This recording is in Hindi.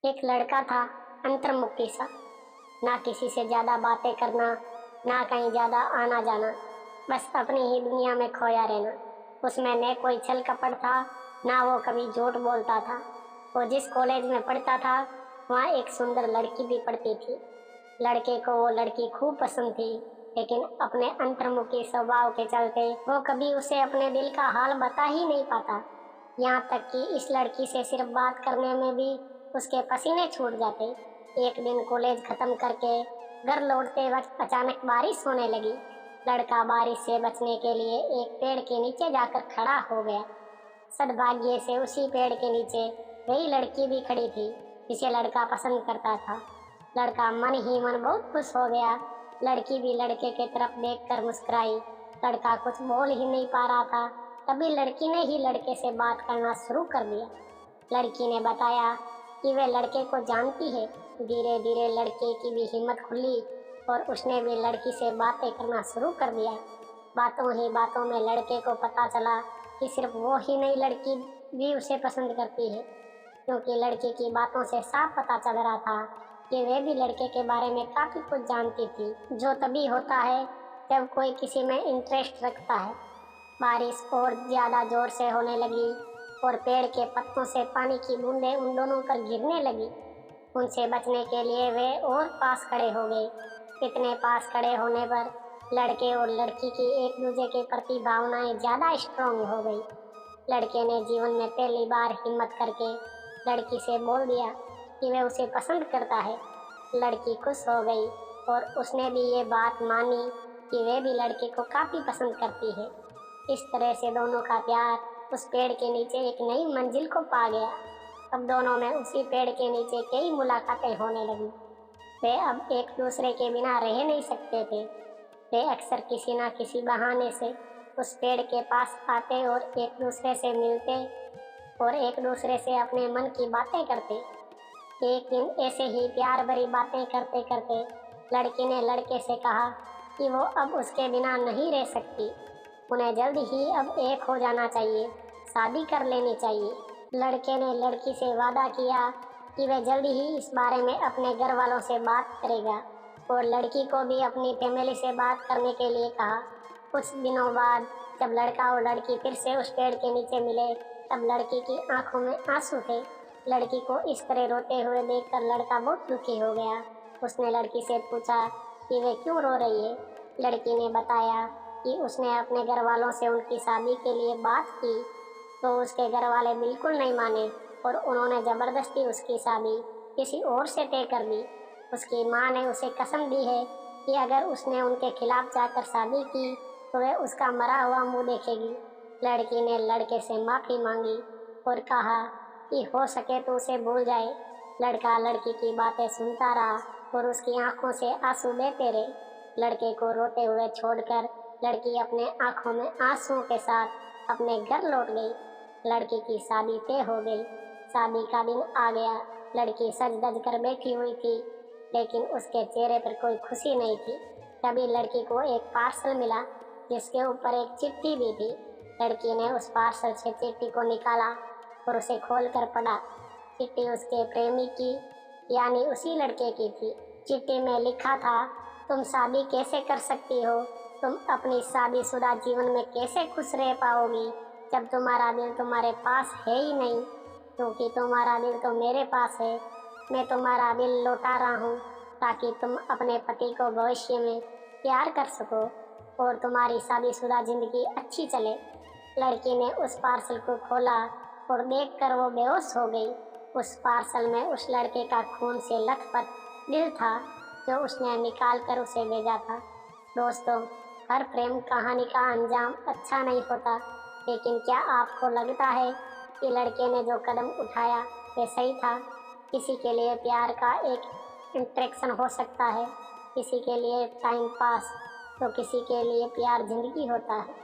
एक लड़का था, अंतर्मुखी सा। ना किसी से ज्यादा बातें करना, ना कहीं ज्यादा आना जाना, बस अपनी ही दुनिया में खोया रहना। उसमें न कोई छल कपट था, ना वो कभी झूठ बोलता था। वो जिस कॉलेज में पढ़ता था, वहाँ एक सुंदर लड़की भी पढ़ती थी। लड़के को वो लड़की खूब पसंद थी, लेकिन अपने अंतर्मुखी स्वभाव के चलते वो कभी उसे अपने दिल का हाल बता ही नहीं पाता। यहाँ तक कि इस लड़की से सिर्फ बात करने में भी उसके पसीने छूट जाते। एक दिन कॉलेज खत्म करके घर लौटते वक्त अचानक बारिश होने लगी। लड़का बारिश से बचने के लिए एक पेड़ के नीचे जाकर खड़ा हो गया। सद्भाग्य से उसी पेड़ के नीचे वही लड़की भी खड़ी थी जिसे लड़का पसंद करता था। लड़का मन ही मन बहुत खुश हो गया। लड़की भी लड़के के तरफ देखकर मुस्कुराई। लड़का कुछ बोल ही नहीं पा रहा था, तभी लड़की ने ही लड़के से बात करना शुरू कर दिया। लड़की ने बताया कि वे लड़के को जानती है। धीरे धीरे लड़के की भी हिम्मत खुली और उसने भी लड़की से बातें करना शुरू कर दिया। बातों ही बातों में लड़के को पता चला कि सिर्फ वो ही नहीं, लड़की भी उसे पसंद करती है, क्योंकि लड़की की बातों से साफ पता चल रहा था कि वे भी लड़के के बारे में काफी कुछ जानती थी, जो तभी होता है जब कोई किसी में इंटरेस्ट रखता है। बारिश और ज्यादा जोर से होने लगी और पेड़ के पत्तों से पानी की बूंदें उन दोनों पर गिरने लगी। उनसे बचने के लिए वे और पास खड़े हो गए। इतने पास खड़े होने पर लड़के और लड़की की एक दूसरे के प्रति भावनाएं ज्यादा स्ट्रांग हो गई। लड़के ने जीवन में पहली बार हिम्मत करके लड़की से बोल दिया कि वह उसे पसंद करता है। लड़की खुश हो गई और उसने भी ये बात मानी कि वे भी लड़के को काफी पसंद करती है। इस तरह से दोनों का प्यार उस पेड़ के नीचे एक नई मंजिल को पा गया। अब दोनों में उसी पेड़ के नीचे कई मुलाकातें होने लगी। वे अब एक दूसरे के बिना रह नहीं सकते थे। वे अक्सर किसी न किसी बहाने से उस पेड़ के पास आते और एक दूसरे से मिलते और एक दूसरे से अपने मन की बातें करते। एक दिन ऐसे ही प्यार भरी बातें करते करते लड़की ने लड़के से कहा कि वो अब उसके बिना नहीं रह सकती। उन्हें जल्द ही अब एक हो जाना चाहिए, शादी कर लेनी चाहिए। लड़के ने लड़की से वादा किया कि वह जल्द ही इस बारे में अपने घर वालों से बात करेगा और लड़की को भी अपनी फैमिली से बात करने के लिए कहा। कुछ दिनों बाद जब लड़का और लड़की फिर से उस पेड़ के नीचे मिले, तब लड़की की आंखों में आंसू थे। लड़की को इस तरह रोते हुए देखकर लड़का बहुत दुखी हो गया। उसने लड़की से पूछा कि वे क्यों रो रही है। लड़की ने बताया कि उसने अपने घर वालों से उनकी शादी के लिए बात की तो उसके घर वाले बिल्कुल नहीं माने और उन्होंने ज़बरदस्ती उसकी शादी किसी और से तय कर दी। उसकी माँ ने उसे कसम दी है कि अगर उसने उनके खिलाफ जाकर शादी की तो वह उसका मरा हुआ मुंह देखेगी। लड़की ने लड़के से माफ़ी मांगी और कहा कि हो सके तो उसे भूल जाए। लड़का लड़की की बातें सुनता रहा और उसकी आंखों से आंसू बहते रहे। लड़के को रोते हुए छोड़कर लड़की अपने आंखों में आंसुओं के साथ अपने घर लौट गई। लड़की की शादी तय हो गई। शादी का दिन आ गया। लड़की सज धज कर बैठी हुई थी, लेकिन उसके चेहरे पर कोई खुशी नहीं थी। तभी लड़की को एक पार्सल मिला जिसके ऊपर एक चिट्ठी भी थी। लड़की ने उस पार्सल से चिट्ठी को निकाला और उसे खोलकर पढ़ा। चिट्ठी उसके प्रेमी की यानी उसी लड़के की थी। चिट्ठी में लिखा था, तुम शादी कैसे कर सकती हो? तुम अपनी शादीशुदा जीवन में कैसे खुश रह पाओगी जब तुम्हारा दिल तुम्हारे पास है ही नहीं? क्योंकि तुम्हारा दिल तो मेरे पास है। मैं तुम्हारा दिल लौटा रहा हूँ ताकि तुम अपने पति को भविष्य में प्यार कर सको और तुम्हारी शादीशुदा जिंदगी अच्छी चले। लड़की ने उस पार्सल को खोला और देखकर वो बेहोश हो गई। उस पार्सल में उस लड़के का खून से लथपथ दिल था जो उसने निकाल कर उसे भेजा था। दोस्तों, हर प्रेम कहानी का अंजाम अच्छा नहीं होता, लेकिन क्या आपको लगता है कि लड़के ने जो कदम उठाया वह सही था? किसी के लिए प्यार का एक इंटरेक्शन हो सकता है, किसी के लिए टाइम पास, तो किसी के लिए प्यार जिंदगी होता है।